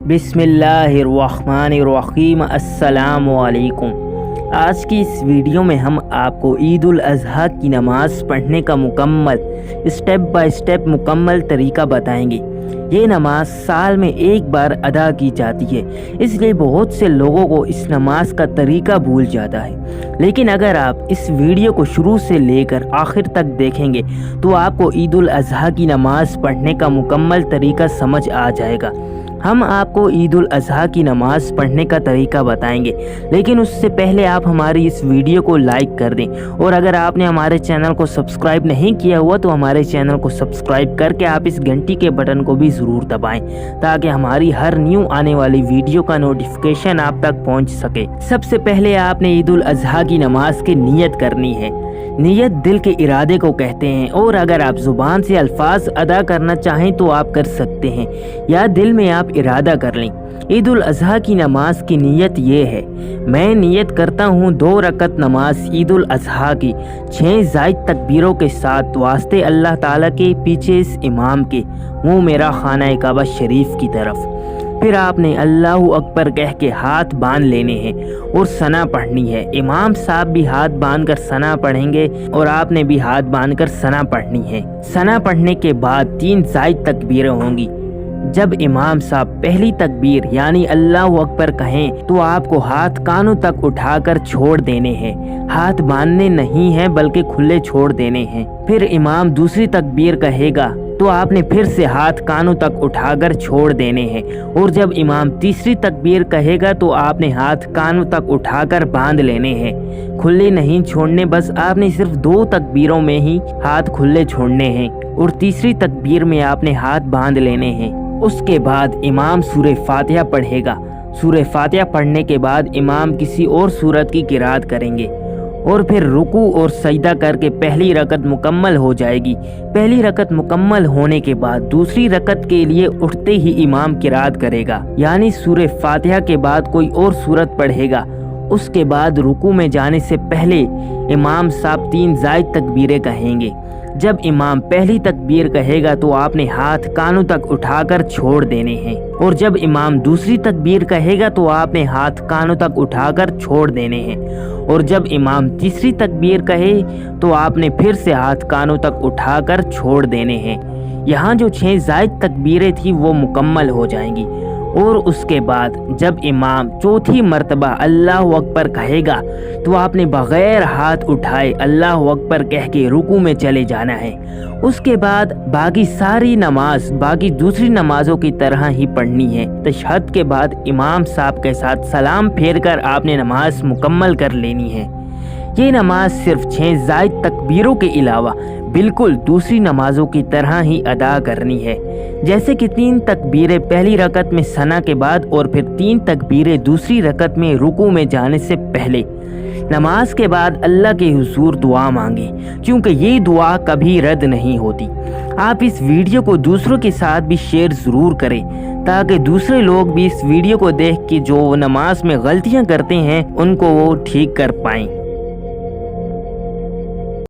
बिस्मिल्लाहिर्रहमानिर्रहीम। अस्सलामु अलैकुम। आज की इस वीडियो में हम आपको ईद उल अज़हा की नमाज़ पढ़ने का मुकम्मल स्टेप बाय स्टेप मुकम्मल तरीका बताएंगे। ये नमाज साल में एक बार अदा की जाती है, इसलिए बहुत से लोगों को इस नमाज का तरीका भूल जाता है। लेकिन अगर आप इस वीडियो को शुरू से लेकर आखिर तक देखेंगे तो आपको ईद उल अज़हा की नमाज पढ़ने का मुकम्मल तरीका समझ आ जाएगा। हम आपको ईद उल अज़हा की नमाज़ पढ़ने का तरीका बताएंगे, लेकिन उससे पहले आप हमारी इस वीडियो को लाइक कर दें, और अगर आपने हमारे चैनल को सब्सक्राइब नहीं किया हुआ तो हमारे चैनल को सब्सक्राइब करके आप इस घंटी के बटन को भी ज़रूर दबाएं, ताकि हमारी हर न्यू आने वाली वीडियो का नोटिफिकेशन आप तक पहुंच सके। सबसे पहले आपने ईद उल अज़हा की नमाज की नियत करनी है। नियत दिल के इरादे को कहते हैं, और अगर आप ज़ुबान से अल्फाज अदा करना चाहें तो आप कर सकते हैं, या दिल में आप इरादा कर लें। ईद उल अज़हा की नमाज की नियत ये है: मैं नियत करता हूँ 2 रकत नमाज ईद उल अज़हा की 6 ज़ायद तकबीरों के साथ वास्ते अल्लाह ताला के, पीछे इस इमाम के, मुँह मेरा खाना काबा शरीफ की तरफ। फिर आपने अल्लाहु अकबर कह के हाथ बांध लेने हैं और सना पढ़नी है। इमाम साहब भी हाथ बांधकर सना पढ़ेंगे और आपने भी हाथ बांधकर सना पढ़नी है। सना पढ़ने के बाद 3 ज़ायद तकबीरें होंगी। जब इमाम साहब पहली तकबीर यानी अल्लाहु अकबर कहें तो आपको हाथ कानों तक उठाकर छोड़ देने हैं। हाथ बांधने नहीं हैं बल्कि खुले छोड़ देने हैं। फिर इमाम दूसरी तकबीर कहेगा तो आपने फिर से हाथ कानों तक उठाकर छोड़ देने हैं, और जब इमाम तीसरी तकबीर कहेगा तो आपने हाथ कानों तक उठाकर बांध लेने हैं। खुले नहीं छोड़ने, बस आपने सिर्फ 2 तकबीरों में ही हाथ खुले छोड़ने हैं, और तीसरी तकबीर में आपने हाथ बांध लेने हैं। उसके बाद इमाम सूरह फातिहा पढ़ेगा। सूरह फातिहा पढ़ने के बाद इमाम किसी और सूरत की किरात करेंगे, और फिर रुकू और सजदा करके पहली रकत मुकम्मल हो जाएगी। पहली रकत मुकम्मल होने के बाद दूसरी रकत के लिए उठते ही इमाम किरात करेगा, यानी सूरह फातिहा के बाद कोई और सूरत पढ़ेगा। उसके बाद रुकू में जाने से पहले इमाम साहब 3 ज़ायद तकबीरें कहेंगे। जब इमाम पहली तकबीर कहेगा तो आपने हाथ कानों तक उठाकर छोड़ देने हैं, और जब इमाम दूसरी तकबीर कहेगा तो आपने हाथ कानों तक उठाकर छोड़ देने हैं, और जब इमाम तीसरी तकबीर कहे तो आपने फिर से हाथ कानों तक उठाकर छोड़ देने हैं। यहाँ जो 6 ज़ायद तकबीरें थी वो मुकम्मल हो जाएंगी। और उसके बाद जब इमाम चौथी मर्तबा अल्लाहु अकबर कहेगा तो आपने बग़ैर हाथ उठाए अल्लाहु अकबर कह के रुकू में चले जाना है। उसके बाद बाकी सारी नमाज बाकी दूसरी नमाजों की तरह ही पढ़नी है। तशहद के बाद इमाम साहब के साथ सलाम फेर कर आपने नमाज मुकम्मल कर लेनी है। ये नमाज सिर्फ 6 ज़ायद तकबीरों के अलावा बिल्कुल दूसरी नमाजों की तरह ही अदा करनी है, जैसे कि 3 तकबीरें पहली रकत में सना के बाद, और फिर 3 तकबीरें दूसरी रकत में रुकू में जाने से पहले। नमाज के बाद अल्लाह के हुजूर दुआ मांगे, क्योंकि ये दुआ कभी रद्द नहीं होती। आप इस वीडियो को दूसरों के साथ भी शेयर ज़रूर करें, ताकि दूसरे लोग भी इस वीडियो को देख के जो नमाज में गलतियां करते हैं उनको वो ठीक कर पाएं।